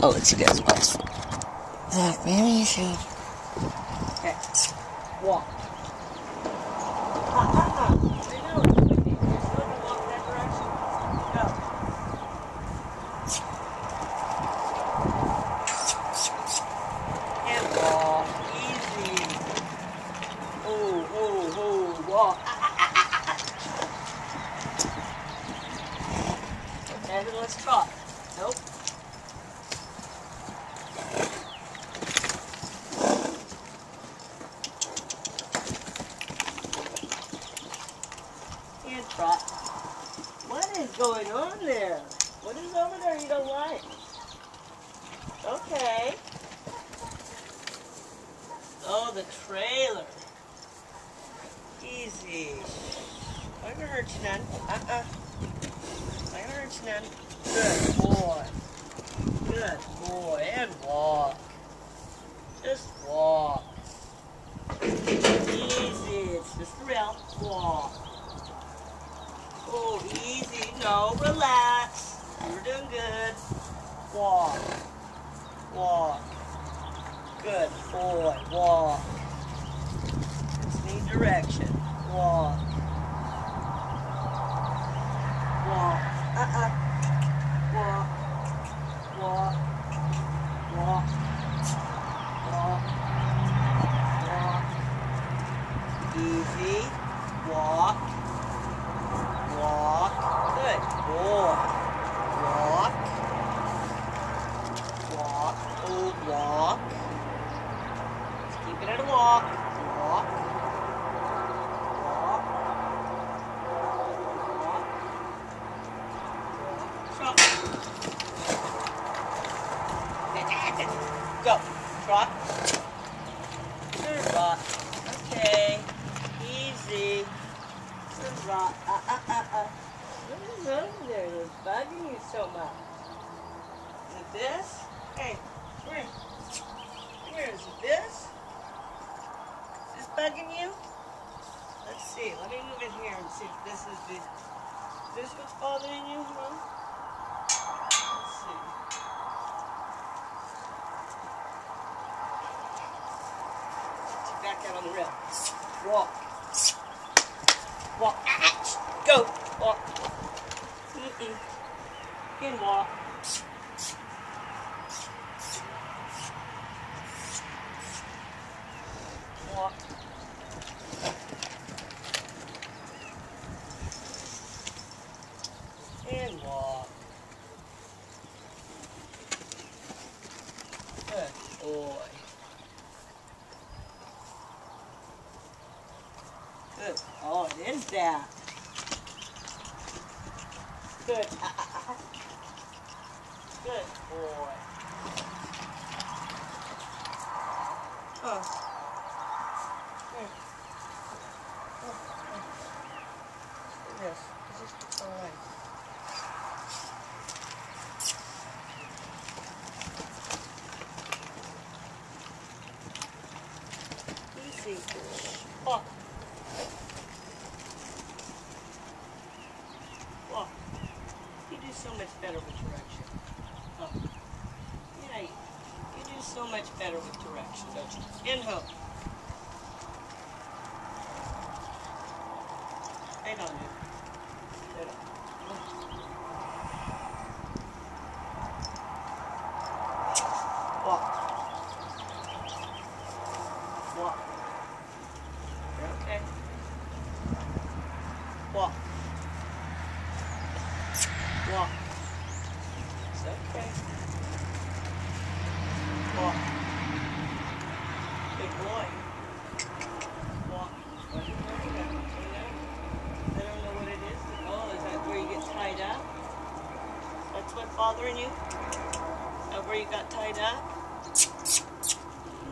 I'll let you guys watch. Zach, maybe you should. Okay. Walk. Walk. Okay, then let's trot. Nope. And trot. What is going on there? What is over there you don't like? Okay. Oh, the trailer. Easy. I'm not gonna hurt you none. I'm not gonna hurt you none. Good boy. Good boy. And walk. Just walk. Easy. It's just a rail. Walk. Oh, easy. No, relax. You're doing good. Walk. Walk. Good boy. Walk. Just need direction. Walk. Walk. Walk. Walk. Walk. Walk. Walk. Easy. Walk. Walk. Good boy. Walk. Walk. Oh, walk. Just keep it at a walk. Walk. Walk. Walk. Trot. Go. Trot. Trot. Okay. Easy. Trot. What is over there that's bugging you so much? Is it this? Hey, come here. Come here. Is it this? Is this bugging you? Let's see. Let me move it here and see if this is the... Is this what's bothering you? Huh? Let's see. Get back out on the rail. Walk. Walk. Go. Walk. And walk. Walk. And walk. Good boy. Good. Oh, it is that. Good. Good boy. Oh. Here. Look at this. Is this all right? Easy. Walk. Walk. You do so much better with direction. Oh. Yeah, you do so much better with direction, don't you? And hope. They don't do. They don't. Walk. Walk. You're okay. Walk. Walk. It's okay. Walk. Good boy. Walk. What are you doing? I don't know what it is. Oh, is that where you get tied up? That's what's bothering you? Is that where you got tied up?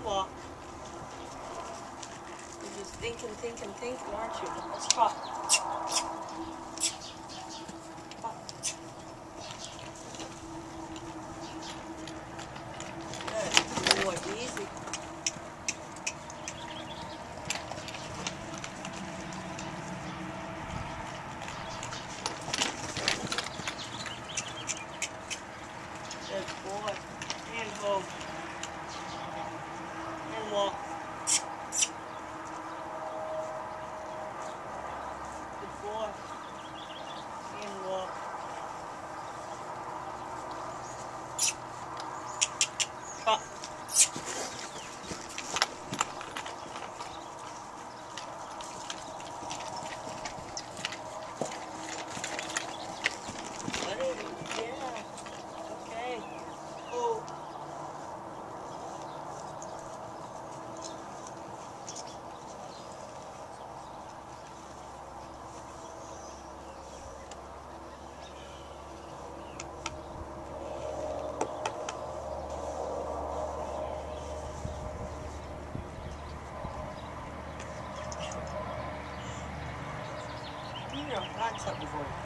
Walk. You're just thinking, aren't you? Let's trot. Good boy, easy. Good boy. What's up, before?